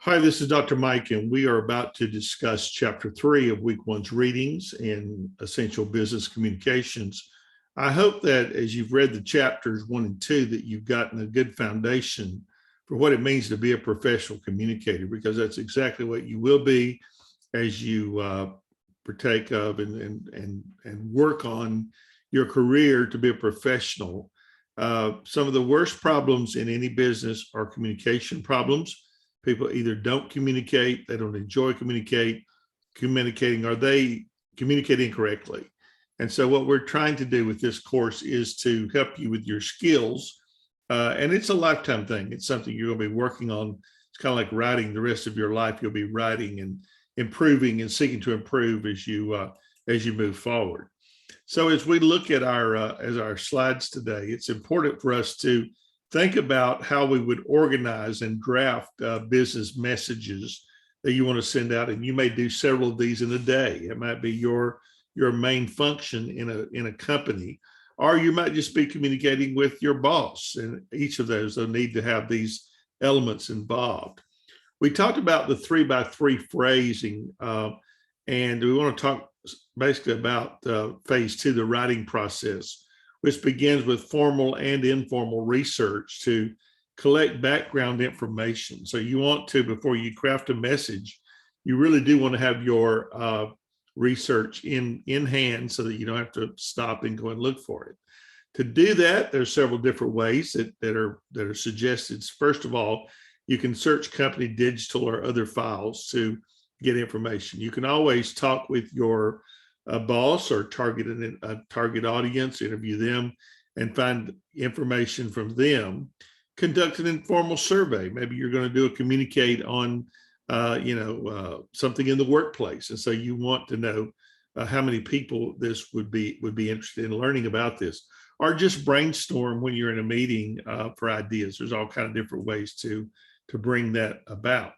Hi, this is Dr. Mike, and we are about to discuss Chapter 3 of Week 1's readings in Essential Business Communications. I hope that as you've read the chapters 1 and 2, that you've gotten a good foundation for what it means to be a professional communicator, because that's exactly what you will be as you partake of and work on your career to be a professional. Some of the worst problems in any business are communication problems. People either don't communicate, they don't enjoy communicating, or they communicate incorrectly. And so what we're trying to do with this course is to help you with your skills. And it's a lifetime thing. It's something you're going to be working on. It's kind of like writing the rest of your life. You'll be writing and improving and seeking to improve as you move forward. So as we look at our slides today, it's important for us to think about how we would organize and draft business messages that you want to send out. And you may do several of these in a day. It might be your main function in a company, or you might just be communicating with your boss. And each of those, they'll need to have these elements involved. We talked about the 3x3 phrasing, and we want to talk basically about phase 2, the writing process, which begins with formal and informal research to collect background information. So you want to, before you craft a message, you really do want to have your research in hand so that you don't have to stop and go and look for it. To do that, there's several different ways that are suggested. First of all, you can search company digital or other files to get information. You can always talk with your boss or target audience, interview them and find information from them. Conduct an informal survey. Maybe you're going to do a communicate on something in the workplace, and so you want to know how many people this would be interested in learning about this, or just brainstorm when you're in a meeting for ideas. There's all kinds of different ways to bring that about.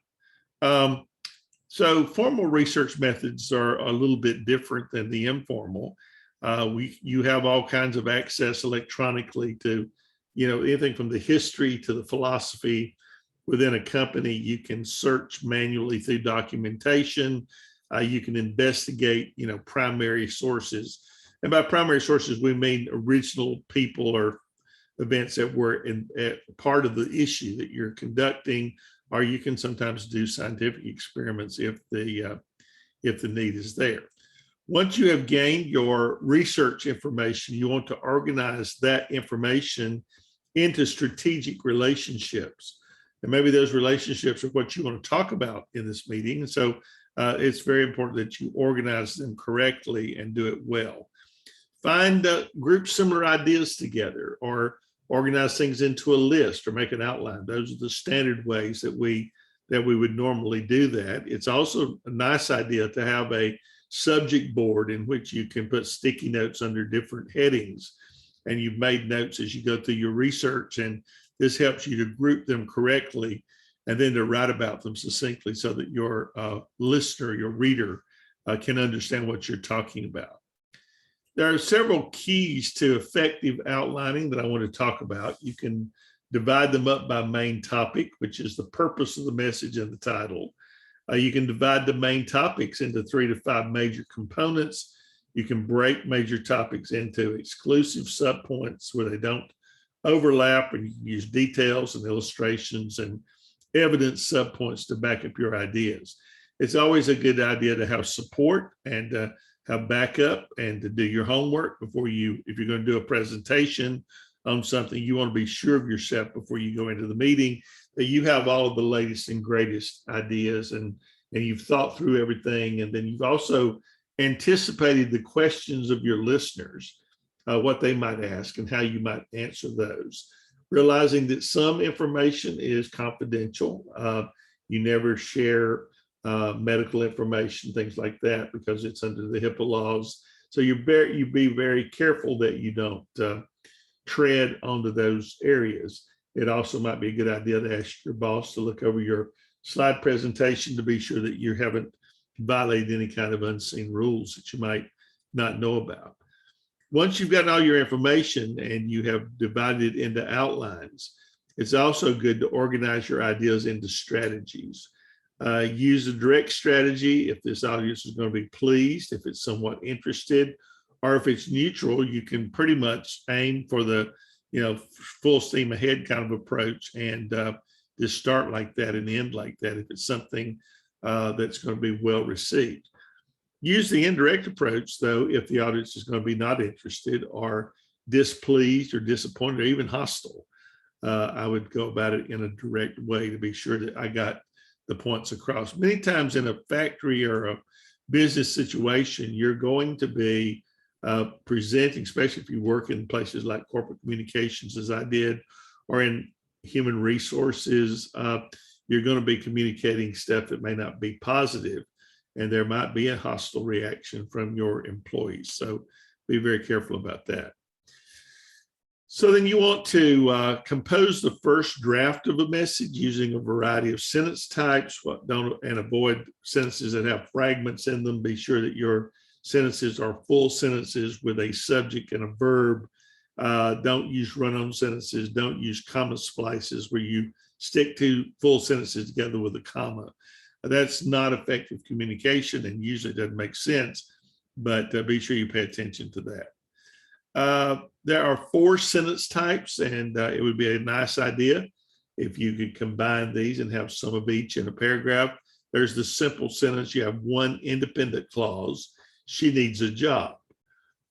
So formal research methods are a little bit different than the informal. You have all kinds of access electronically to, anything from the history to the philosophy within a company. You can search manually through documentation. You can investigate, primary sources. And by primary sources, we mean original people or events that were part of the issue that you're conducting. Or you can sometimes do scientific experiments if the need is there. Once you have gained your research information, you want to organize that information into strategic relationships. And maybe those relationships are what you want to talk about in this meeting. And so it's very important that you organize them correctly and do it well. Find group similar ideas together, or organize things into a list or make an outline. Those are the standard ways that we would normally do that. It's also a nice idea to have a subject board in which you can put sticky notes under different headings. And you've made notes as you go through your research, and this helps you to group them correctly and then to write about them succinctly so that your listener, your reader, can understand what you're talking about. There are several keys to effective outlining that I want to talk about. You can divide them up by main topic, which is the purpose of the message and the title. You can divide the main topics into 3 to 5 major components. You can break major topics into exclusive subpoints where they don't overlap, and you can use details and illustrations and evidence subpoints to back up your ideas. It's always a good idea to have support and have backup, and to do your homework before if you're going to do a presentation on something, you want to be sure of yourself before you go into the meeting that you have all of the latest and greatest ideas, and you've thought through everything. And then you've also anticipated the questions of your listeners, what they might ask and how you might answer those. Realizing that some information is confidential. You never share medical information, things like that, because it's under the HIPAA laws. So you be very careful that you don't tread onto those areas. It also might be a good idea to ask your boss to look over your slide presentation to be sure that you haven't violated any kind of unseen rules that you might not know about. Once you've gotten all your information and you have divided it into outlines, it's also good to organize your ideas into strategies. Use a direct strategy if this audience is going to be pleased, if it's somewhat interested, or if it's neutral. You can pretty much aim for the full steam ahead kind of approach and just start like that and end like that if it's something that's going to be well received. Use the indirect approach, though, if the audience is going to be not interested or displeased or disappointed or even hostile. I would go about it in a direct way to be sure that I got the points across. Many times in a factory or a business situation, you're going to be presenting, especially if you work in places like corporate communications, as I did, or in human resources, you're going to be communicating stuff that may not be positive, and there might be a hostile reaction from your employees. So be very careful about that. So then you want to compose the first draft of a message using a variety of sentence types. And avoid sentences that have fragments in them. Be sure that your sentences are full sentences with a subject and a verb. Don't use run-on sentences. Don't use comma splices where you stick two full sentences together with a comma. That's not effective communication and usually doesn't make sense, but be sure you pay attention to that. There are 4 sentence types, and it would be a nice idea if you could combine these and have some of each in a paragraph. There's the simple sentence. You have one independent clause. She needs a job.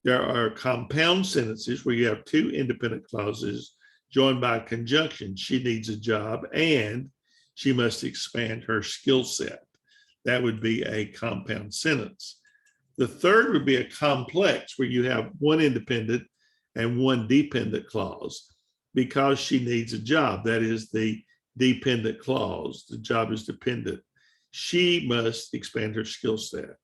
There are compound sentences where you have 2 independent clauses joined by a conjunction. She needs a job and she must expand her skill set. That would be a compound sentence. The third would be a complex where you have one independent and one dependent clause. Because she needs a job, that is the dependent clause. The job is dependent. She must expand her skill set.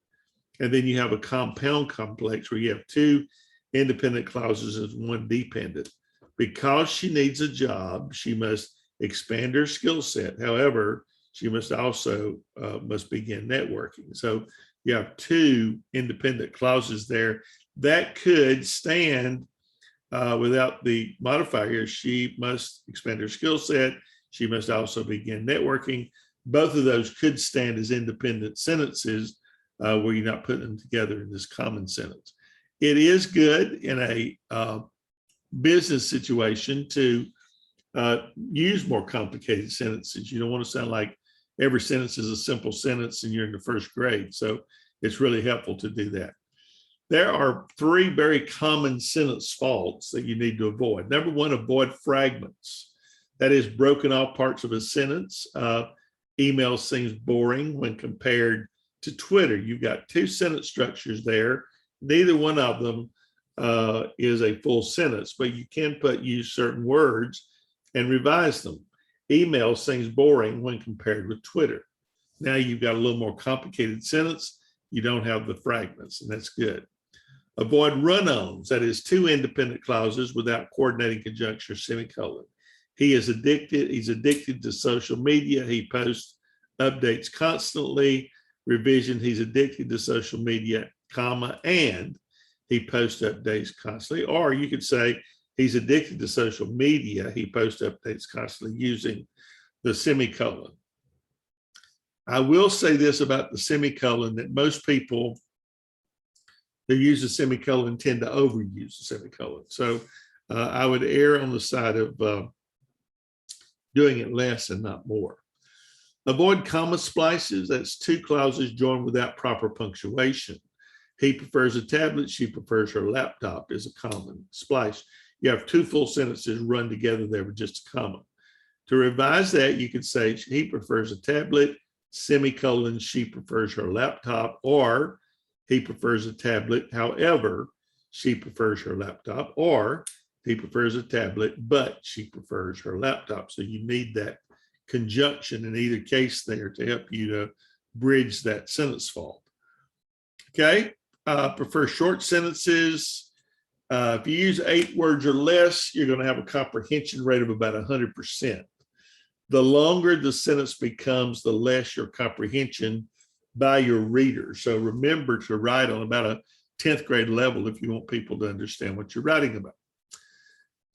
And then you have a compound complex where you have 2 independent clauses and one dependent. Because she needs a job, she must expand her skill set. However, she must also must begin networking. So you have 2 independent clauses there that could stand without the modifier. She must expand her skill set. She must also begin networking. Both of those could stand as independent sentences where you're not putting them together in this common sentence. It is good in a business situation to use more complicated sentences. You don't want to sound like every sentence is a simple sentence and you're in the first grade. So it's really helpful to do that. There are 3 very common sentence faults that you need to avoid. Number 1, avoid fragments. That is broken off parts of a sentence. Email seems boring when compared to Twitter. You've got 2 sentence structures there. Neither one of them is a full sentence, but you can use certain words and revise them. Email seems boring when compared with Twitter. Now you've got a little more complicated sentence. You don't have the fragments, and that's good. Avoid run-ons, that is 2 independent clauses without coordinating conjunction or semicolon. He's addicted to social media. He posts updates constantly. Revision, he's addicted to social media, comma, and he posts updates constantly. Or you could say he's addicted to social media. He posts updates constantly using the semicolon. I will say this about the semicolon, that most people who use a semicolon tend to overuse the semicolon. So I would err on the side of doing it less and not more. Avoid comma splices. That's 2 clauses joined without proper punctuation. He prefers a tablet. She prefers her laptop is a common splice. You have 2 full sentences run together there with just a comma. To revise that, you could say he prefers a tablet, semicolon, she prefers her laptop, or he prefers a tablet, however, she prefers her laptop, or he prefers a tablet, but she prefers her laptop. So you need that conjunction in either case there to help you to bridge that sentence fault. Okay, prefer short sentences. If you use 8 words or less, you're going to have a comprehension rate of about 100%. The longer the sentence becomes, the less your comprehension by your reader. So remember to write on about a 10th grade level if you want people to understand what you're writing about.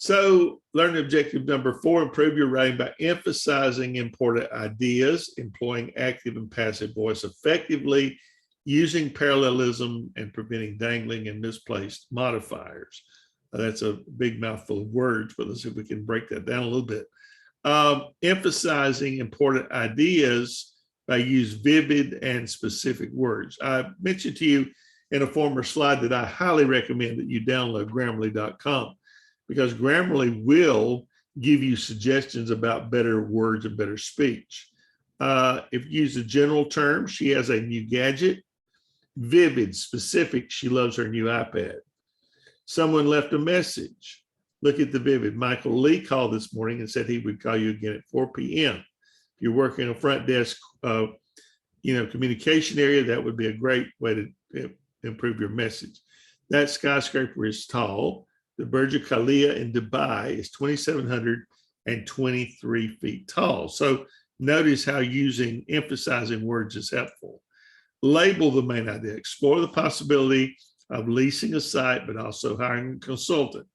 So learning objective number 4, improve your writing by emphasizing important ideas, employing active and passive voice effectively, using parallelism, and preventing dangling and misplaced modifiers. That's a big mouthful of words, but let's see if we can break that down a little bit. Emphasizing important ideas by use vivid and specific words. I mentioned to you in a former slide that I highly recommend that you download Grammarly.com, because Grammarly will give you suggestions about better words and better speech. If you use a general term, she has a new gadget. Vivid, specific, she loves her new iPad. Someone left a message. Look at the vivid. Michael Lee called this morning and said he would call you again at 4 p.m. If you're working a front desk, communication area, that would be a great way to improve your message. That skyscraper is tall. The Burj Khalifa in Dubai is 2,723 feet tall. So notice how emphasizing words is helpful. Label the main idea. Explore the possibility of leasing a site, but also hiring a consultant.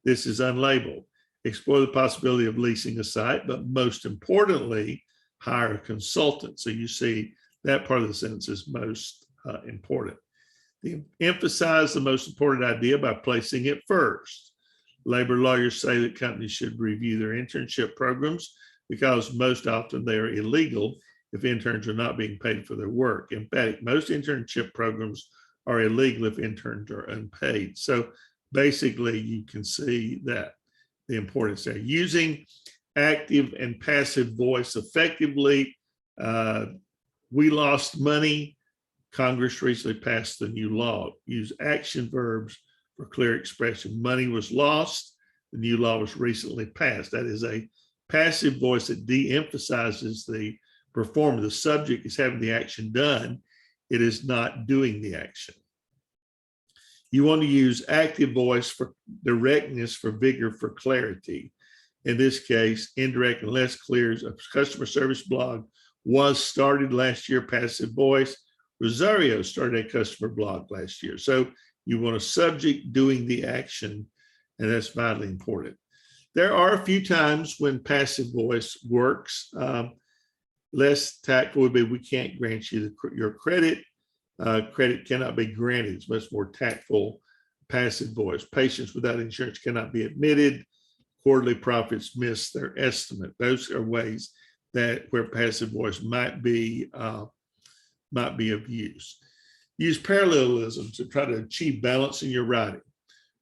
This is unlabeled. Explore the possibility of leasing a site, but most importantly, hire a consultant. So you see that part of the sentence is most important. Emphasize the most important idea by placing it first. Labor lawyers say that companies should review their internship programs because most often they are illegal if interns are not being paid for their work. In fact, most internship programs are illegal if interns are unpaid. So basically, you can see that the importance there. Using active and passive voice effectively. We lost money. Congress recently passed the new law. Use action verbs for clear expression. Money was lost. The new law was recently passed. That is a passive voice that de-emphasizes the performer. The subject is having the action done. It is not doing the action. You want to use active voice for directness, for vigor, for clarity. In this case, indirect and less clear. A customer service blog was started last year, passive voice. Rosario started a customer blog last year. So you want a subject doing the action, and that's vitally important. There are a few times when passive voice works. Less tactful would be, we can't grant you your credit. Credit cannot be granted. It's much more tactful, passive voice. Patients without insurance cannot be admitted. Quarterly profits miss their estimate. Those are ways that where passive voice might be of use. Use parallelism to try to achieve balance in your writing.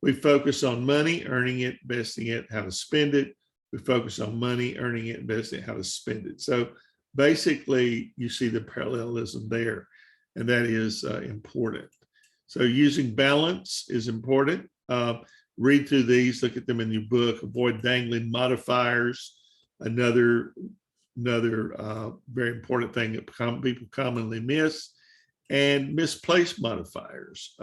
We focus on money, earning it, investing it, how to spend it. We focus on money, earning it, investing it, how to spend it. So basically, you see the parallelism there, and that is important. So using balance is important. Read through these, look at them in your book. Avoid dangling modifiers. Another very important thing that people commonly miss, and misplaced modifiers.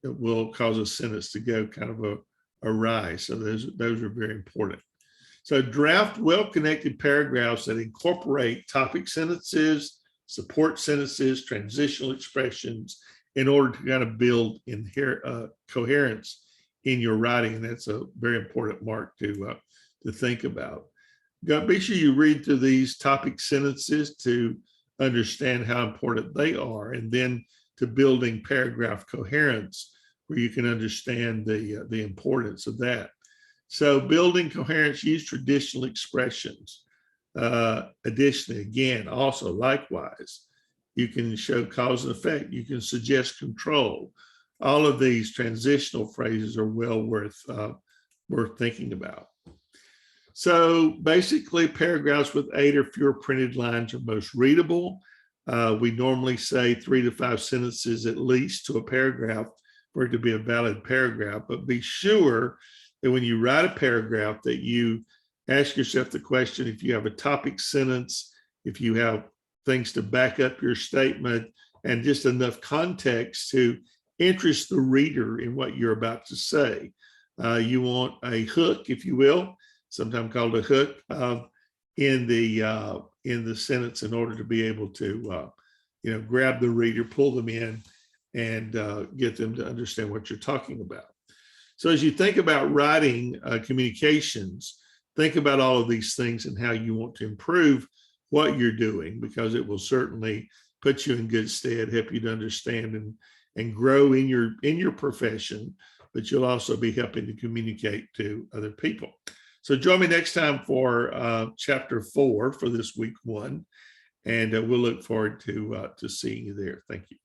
It will cause a sentence to go kind of awry. So those are very important. So draft well-connected paragraphs that incorporate topic sentences, support sentences, transitional expressions in order to kind of build coherence in your writing. And that's a very important mark to think about. Be sure you read through these topic sentences to understand how important they are, and then to building paragraph coherence where you can understand the importance of that. So building coherence, use traditional expressions. Additionally, again, also likewise, you can show cause and effect. You can suggest control. All of these transitional phrases are well worth thinking about. So basically, paragraphs with 8 or fewer printed lines are most readable. We normally say 3 to 5 sentences at least to a paragraph for it to be a valid paragraph, but be sure that when you write a paragraph that you ask yourself the question, if you have a topic sentence, if you have things to back up your statement, and just enough context to interest the reader in what you're about to say. You want a hook, if you will, sometimes called a hook, in the sentence in order to be able to grab the reader, pull them in, and get them to understand what you're talking about. So as you think about writing communications, think about all of these things and how you want to improve what you're doing, because it will certainly put you in good stead, help you to understand and grow in your profession, but you'll also be helping to communicate to other people. So join me next time for chapter 4 for this week 1, and we'll look forward to seeing you there. Thank you.